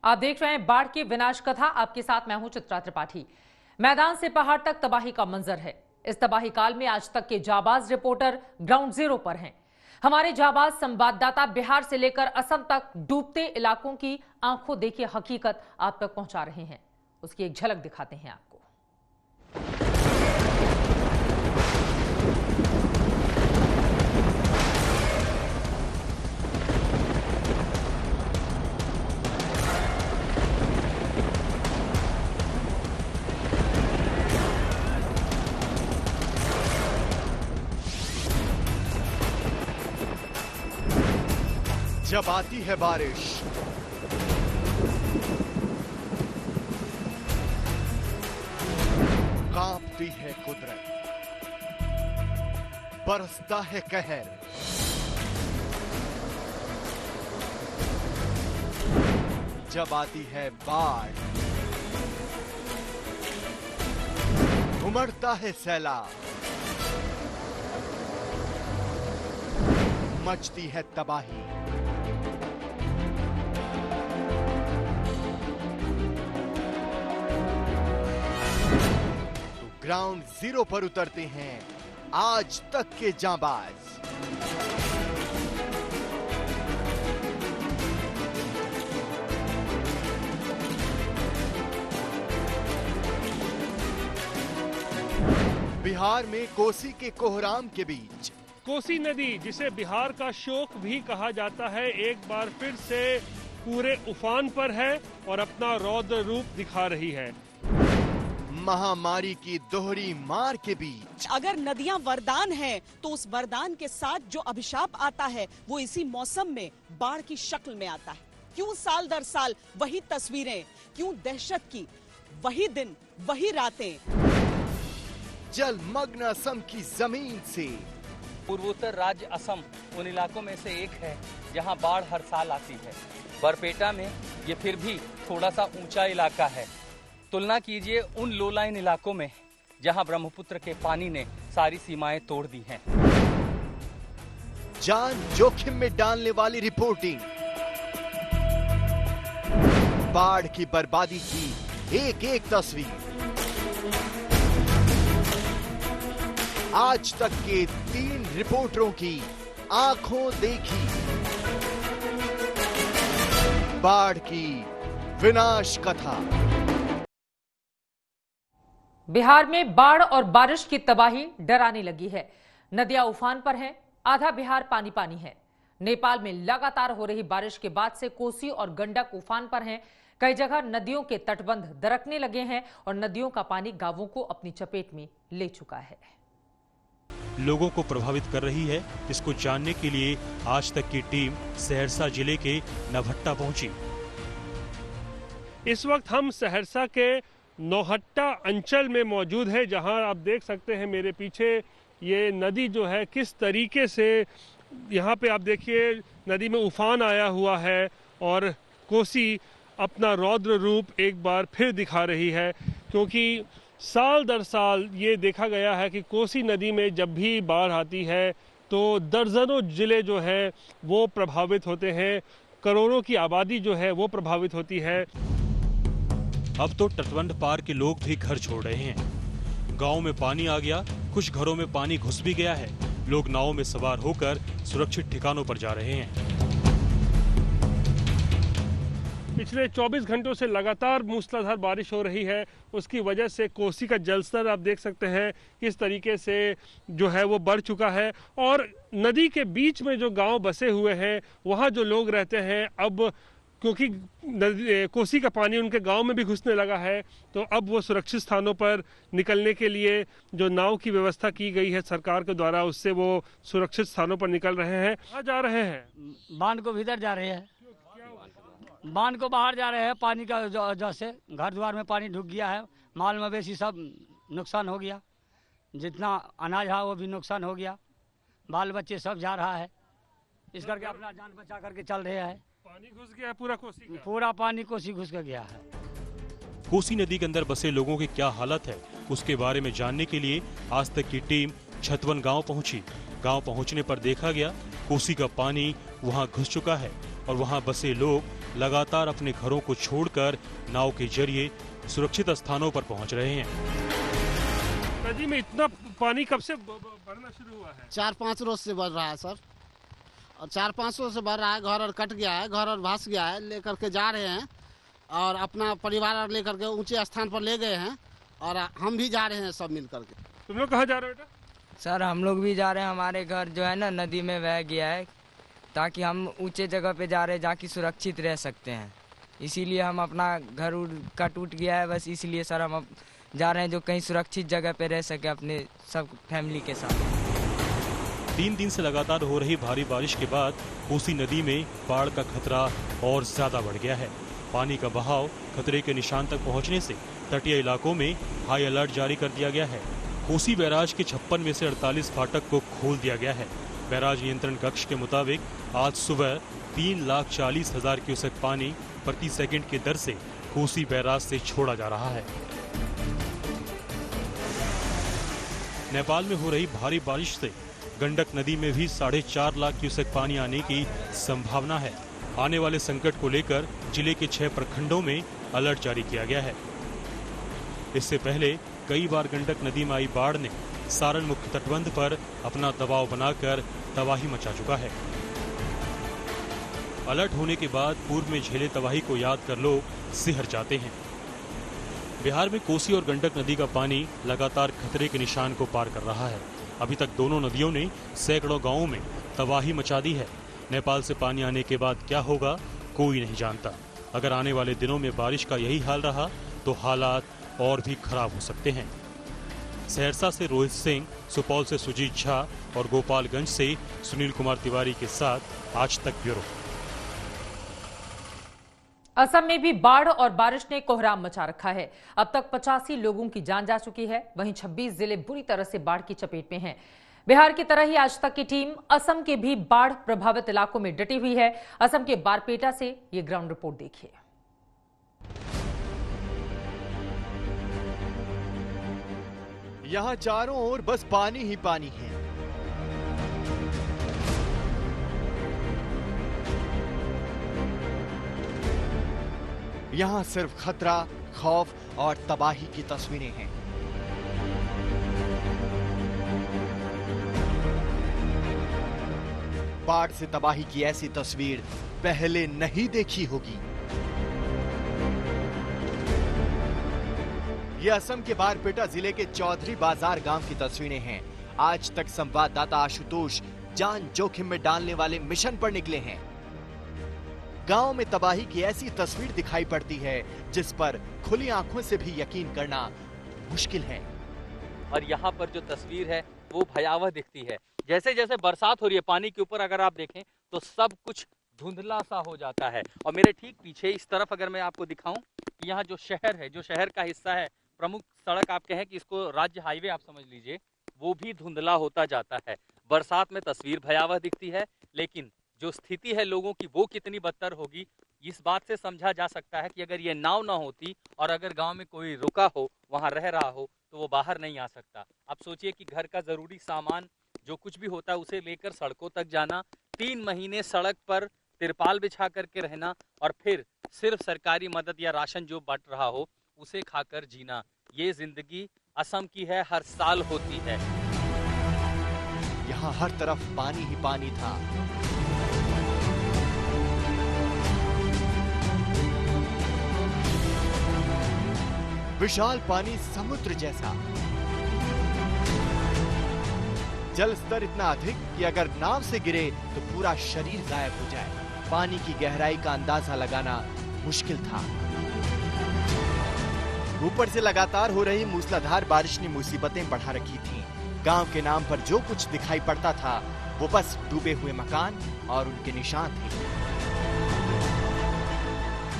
आप देख रहे हैं बाढ़ की विनाश कथा। आपके साथ मैं हूं चित्रा त्रिपाठी। मैदान से पहाड़ तक तबाही का मंजर है। इस तबाही काल में आज तक के जाबाज रिपोर्टर ग्राउंड जीरो पर हैं। हमारे जाबाज संवाददाता बिहार से लेकर असम तक डूबते इलाकों की आंखों देखी हकीकत आप तक पहुंचा रहे हैं। उसकी एक झलक दिखाते हैं आपको। जब आती है बारिश, कांपती है कुदरत, बरसता है कहर। जब आती है बाढ़, उमड़ता है सैलाब, मचती है तबाही। ग्राउंड जीरो पर उतरते हैं आज तक के जांबाज। बिहार में कोसी के कोहराम के बीच कोसी नदी, जिसे बिहार का शोक भी कहा जाता है, एक बार फिर से पूरे उफान पर है और अपना रौद्र रूप दिखा रही है। महामारी की दोहरी मार के बीच अगर नदियां वरदान हैं, तो उस वरदान के साथ जो अभिशाप आता है वो इसी मौसम में बाढ़ की शक्ल में आता है। क्यों साल दर साल वही तस्वीरें, क्यों दहशत की वही दिन वही रातें। जलमग्न असम की जमीन से पूर्वोत्तर राज्य असम उन इलाकों में से एक है जहां बाढ़ हर साल आती है। बरपेटा में ये फिर भी थोड़ा सा ऊंचा इलाका है। तुलना कीजिए उन लोलाइन इलाकों में जहां ब्रह्मपुत्र के पानी ने सारी सीमाएं तोड़ दी हैं। जान जोखिम में डालने वाली रिपोर्टिंग, बाढ़ की बर्बादी की एक एक तस्वीर। आज तक के 3 रिपोर्टरों की आंखों देखी बाढ़ की विनाश कथा। बिहार में बाढ़ और बारिश की तबाही डराने लगी है। नदियां उफान पर हैं, आधा बिहार पानी पानी है। नेपाल में लगातार हो रही बारिश के बाद से कोसी और गंडक उफान पर हैं। कई जगह नदियों के तटबंध दरकने लगे हैं और नदियों का पानी गांवों को अपनी चपेट में ले चुका है। लोगों को प्रभावित कर रही है। इसको जानने के लिए आज तक की टीम सहरसा जिले के नवहट्टा पहुंची। इस वक्त हम सहरसा के नौहट्टा अंचल में मौजूद है, जहां आप देख सकते हैं मेरे पीछे ये नदी जो है किस तरीके से, यहाँ पे आप देखिए नदी में उफान आया हुआ है और कोसी अपना रौद्र रूप एक बार फिर दिखा रही है। क्योंकि साल दर साल ये देखा गया है कि कोसी नदी में जब भी बाढ़ आती है तो दर्जनों जिले जो है वो प्रभावित होते हैं, करोड़ों की आबादी जो है वो प्रभावित होती है। अब तो तटबंध पार के लोग भी घर छोड़ रहे हैं। गांव में पानी आ गया, कुछ घरों में पानी घुस भी गया है। लोग नावों में सवार होकर सुरक्षित ठिकानों पर जा रहे हैं। पिछले 24 घंटों से लगातार मूसलाधार बारिश हो रही है। उसकी वजह से कोसी का जलस्तर आप देख सकते हैं किस तरीके से जो है वो बढ़ चुका है। और नदी के बीच में जो गांव बसे हुए हैं, वहां जो लोग रहते हैं, अब क्योंकि कोसी का पानी उनके गांव में भी घुसने लगा है, तो अब वो सुरक्षित स्थानों पर निकलने के लिए जो नाव की व्यवस्था की गई है सरकार के द्वारा, उससे वो सुरक्षित स्थानों पर निकल रहे हैं। कहाँ जा रहे हैं? बांध को भीतर जा रहे हैं, बांध को बाहर जा रहे हैं। पानी का वजह से घर द्वार में पानी ढुक गया है, माल मवेशी सब नुकसान हो गया, जितना अनाज है वो भी नुकसान हो गया, बाल बच्चे सब जा रहा है। इस करके अपना जान बचा करके चल रहे हैं। पानी घुस गया पूरा कोसी का? पूरा पानी कोसी घुस के गया है। कोसी नदी के अंदर बसे लोगों की क्या हालत है, उसके बारे में जानने के लिए आज तक की टीम छतवन गांव पहुंची। गांव पहुंचने पर देखा गया कोसी का पानी वहां घुस चुका है और वहां बसे लोग लगातार अपने घरों को छोड़कर नाव के जरिए सुरक्षित स्थानों पर पहुंच रहे हैं। नदी में इतना पानी कब से बढ़ना शुरू हुआ है? 4-5 रोज से बढ़ रहा है सर, और 4-5 रोज से बढ़ रहा है। घर और कट गया है, घर और भास गया है। लेकर के जा रहे हैं और अपना परिवार और लेकर के ऊंचे स्थान पर ले गए हैं, और हम भी जा रहे हैं सब मिल करके। तुम लोग कहाँ जा रहे हो बेटा? सर हम लोग भी जा रहे हैं। हमारे घर जो है ना नदी में बह गया है, ताकि हम ऊंचे जगह पे जा रहे हैं जहाँ की सुरक्षित रह सकते हैं। इसीलिए हम अपना घर का टूट गया है, बस इसलिए सर हम अब जा रहे हैं जो कहीं सुरक्षित जगह पे रह सके अपने सब फैमिली के साथ। 3 दिन से लगातार हो रही भारी बारिश के बाद कोसी नदी में बाढ़ का खतरा और ज्यादा बढ़ गया है। पानी का बहाव खतरे के निशान तक पहुंचने से तटीय इलाकों में हाई अलर्ट जारी कर दिया गया है। कोसी बैराज के 56 में से 48 फाटक को खोल दिया गया है। बैराज नियंत्रण कक्ष के मुताबिक आज सुबह 3,40,000 क्यूसेक पानी प्रति सेकंड की दर से कोसी बैराज से छोड़ा जा रहा है। नेपाल में हो रही भारी बारिश से गंडक नदी में भी 4.5 लाख क्यूसेक पानी आने की संभावना है। आने वाले संकट को लेकर जिले के 6 प्रखंडों में अलर्ट जारी किया गया है। इससे पहले कई बार गंडक नदी में आई बाढ़ ने सारण मुख्य तटबंध पर अपना दबाव बनाकर तबाही मचा चुका है। अलर्ट होने के बाद पूर्व में झेले तबाही को याद कर लोग सिहर जाते हैं। बिहार में कोसी और गंडक नदी का पानी लगातार खतरे के निशान को पार कर रहा है। अभी तक दोनों नदियों ने सैकड़ों गांवों में तबाही मचा दी है। नेपाल से पानी आने के बाद क्या होगा कोई नहीं जानता। अगर आने वाले दिनों में बारिश का यही हाल रहा तो हालात और भी खराब हो सकते हैं। सहरसा से रोहित सिंह, सुपौल से सुजीत झा और गोपालगंज से सुनील कुमार तिवारी के साथ आज तक ब्यूरो। असम में भी बाढ़ और बारिश ने कोहराम मचा रखा है। अब तक 85 लोगों की जान जा चुकी है। वहीं 26 जिले बुरी तरह से बाढ़ की चपेट में हैं। बिहार की तरह ही आज तक की टीम असम के भी बाढ़ प्रभावित इलाकों में डटी हुई है। असम के बारपेटा से ये ग्राउंड रिपोर्ट देखिए। यहाँ चारों ओर बस पानी ही पानी है। यहाँ सिर्फ खतरा, खौफ और तबाही की तस्वीरें हैं। बाढ़ से तबाही की ऐसी तस्वीर पहले नहीं देखी होगी। ये असम के बारपेटा जिले के चौधरी बाजार गांव की तस्वीरें हैं। आज तक संवाददाता आशुतोष जान जोखिम में डालने वाले मिशन पर निकले हैं। गांव में तबाही की ऐसी तस्वीर दिखाई पड़ती है जिस पर खुली आंखों से भी यकीन करना मुश्किल है। और यहाँ पर जो तस्वीर है वो भयावह दिखती है। जैसे जैसे बरसात हो रही है, पानी के ऊपर अगर आप देखें तो सब कुछ धुंधला सा हो जाता है। और मेरे ठीक पीछे इस तरफ अगर मैं आपको दिखाऊं, यहाँ जो शहर है, जो शहर का हिस्सा है, प्रमुख सड़क आप कहें कि इसको राज्य हाईवे आप समझ लीजिए, वो भी धुंधला होता जाता है। बरसात में तस्वीर भयावह दिखती है, लेकिन जो स्थिति है लोगों की वो कितनी बदतर होगी इस बात से समझा जा सकता है कि अगर ये नाव ना होती और अगर गांव में कोई रुका हो, वहां रह रहा हो, तो वो बाहर नहीं आ सकता। आप सोचिए कि घर का जरूरी सामान जो कुछ भी होता है उसे लेकर सड़कों तक जाना, 3 महीने सड़क पर तिरपाल बिछा करके रहना और फिर सिर्फ सरकारी मदद या राशन जो बंट रहा हो उसे खाकर जीना। ये जिंदगी असम की है, हर साल होती है। यहाँ हर तरफ पानी ही पानी था। विशाल पानी समुद्र जैसा। जल स्तर इतना अधिक कि अगर नाव से गिरे तो पूरा शरीर गायब हो जाए। पानी की गहराई का अंदाजा लगाना मुश्किल था। ऊपर से लगातार हो रही मूसलाधार बारिश ने मुसीबतें बढ़ा रखी थीं। गांव के नाम पर जो कुछ दिखाई पड़ता था वो बस डूबे हुए मकान और उनके निशान थे।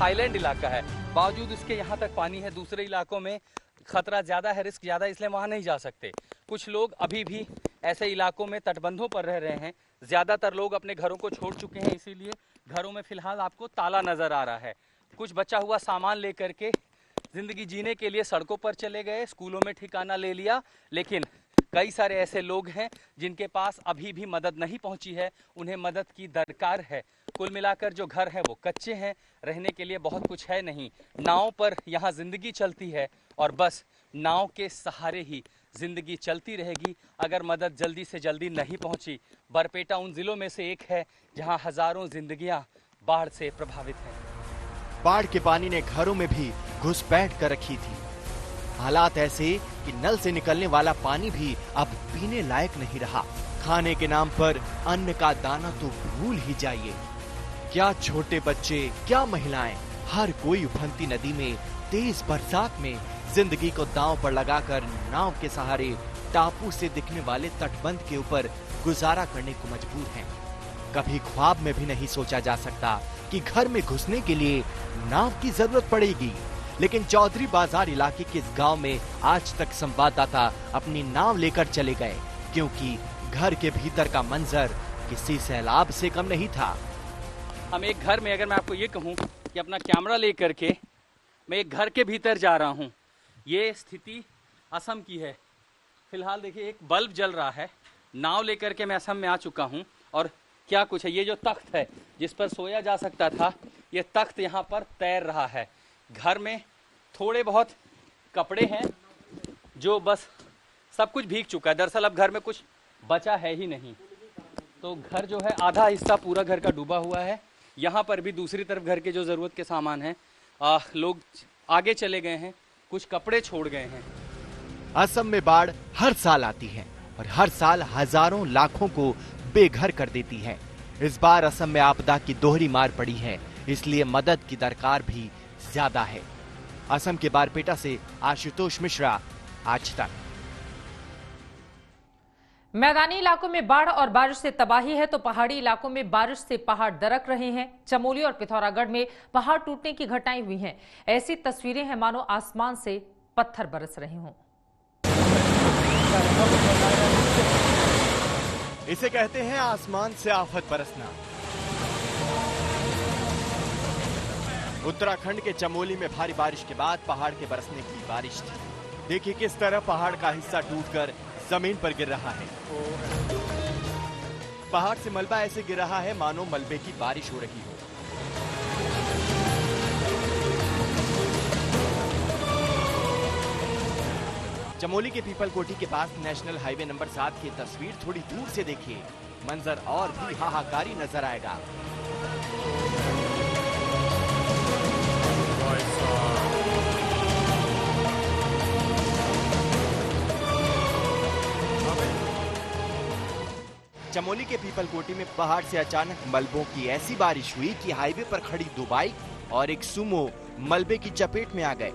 थाईलैंड इलाका है, बावजूद इसके यहाँ तक पानी है। दूसरे इलाकों में खतरा ज्यादा है, रिस्क ज्यादा है, इसलिए वहां नहीं जा सकते। कुछ लोग अभी भी ऐसे इलाकों में तटबंधों पर रह रहे हैं। ज्यादातर लोग अपने घरों को छोड़ चुके हैं, इसीलिए घरों में फिलहाल आपको ताला नजर आ रहा है। कुछ बचा हुआ सामान लेकर के जिंदगी जीने के लिए सड़कों पर चले गए, स्कूलों में ठिकाना ले लिया। लेकिन कई सारे ऐसे लोग हैं जिनके पास अभी भी मदद नहीं पहुंची है, उन्हें मदद की दरकार है। कुल मिलाकर जो घर हैं वो कच्चे हैं, रहने के लिए बहुत कुछ है नहीं। नाव पर यहाँ जिंदगी चलती है और बस नाव के सहारे ही जिंदगी चलती रहेगी अगर मदद जल्दी से जल्दी नहीं पहुंची। बरपेटा उन जिलों में से एक है जहां हजारों जिंदगियां बाढ़ से प्रभावित हैं। बाढ़ के पानी ने घरों में भी घुसपैठ कर रखी थी। हालात ऐसे कि नल से निकलने वाला पानी भी अब पीने लायक नहीं रहा। खाने के नाम पर अन्न का दाना तो भूल ही जाइए। क्या छोटे बच्चे, क्या महिलाएं, हर कोई उफनती नदी में तेज बरसात में जिंदगी को दांव पर लगाकर नाव के सहारे टापू से दिखने वाले तटबंध के ऊपर गुजारा करने को मजबूर हैं। कभी ख्वाब में भी नहीं सोचा जा सकता कि घर में घुसने के लिए नाव की जरूरत पड़ेगी। लेकिन चौधरी बाजार इलाके के इस गांव में आज तक संवाददाता अपनी नाव लेकर चले गए, क्योंकि घर के भीतर का मंजर किसी सैलाब से कम नहीं था। हम एक घर में, अगर मैं आपको ये कहूं कि अपना कैमरा लेकर के मैं एक घर के भीतर जा रहा हूं, ये स्थिति असम की है। फिलहाल देखिए एक बल्ब जल रहा है। नाव लेकर के मैं असम में आ चुका हूं और क्या कुछ है, ये जो तख्त है जिस पर सोया जा सकता था, ये तख्त यहाँ पर तैर रहा है। घर में थोड़े बहुत कपड़े हैं जो बस सब कुछ भीग चुका है। दरअसल अब घर में कुछ बचा है ही नहीं, तो घर जो है आधा हिस्सा पूरा घर का डूबा हुआ है। यहाँ पर भी दूसरी तरफ घर के जो ज़रूरत के सामान हैं लोग आगे चले गए हैं, कुछ कपड़े छोड़ गए हैं। असम में बाढ़ हर साल आती है और हर साल हजारों लाखों को बेघर कर देती है। इस बार असम में आपदा की दोहरी मार पड़ी है, इसलिए मदद की दरकार भी ज्यादा है। असम के बारपेटा से आशुतोष मिश्रा, आज तक। मैदानी इलाकों में बाढ़ और बारिश से तबाही है तो पहाड़ी इलाकों में बारिश से पहाड़ दरक रहे हैं। चमोली और पिथौरागढ़ में पहाड़ टूटने की घटनाएं हुई हैं। ऐसी तस्वीरें हैं मानो आसमान से पत्थर बरस रहे हों। इसे कहते हैं आसमान से आफत बरसना। उत्तराखंड के चमोली में भारी बारिश के बाद पहाड़ के बरसने की बारिश थी। देखिए किस तरह पहाड़ का हिस्सा टूटकर जमीन पर गिर रहा है। पहाड़ से मलबा ऐसे गिर रहा है मानो मलबे की बारिश हो रही हो। चमोली के पीपल कोठी के पास नेशनल हाईवे नंबर 7 की तस्वीर थोड़ी दूर से देखिए, मंजर और भी हाहाकारी नजर आएगा। चमोली के पीपल कोठी में पहाड़ से अचानक मलबों की ऐसी बारिश हुई कि हाईवे पर खड़ी 2 बाइक और एक सुमो मलबे की चपेट में आ गए।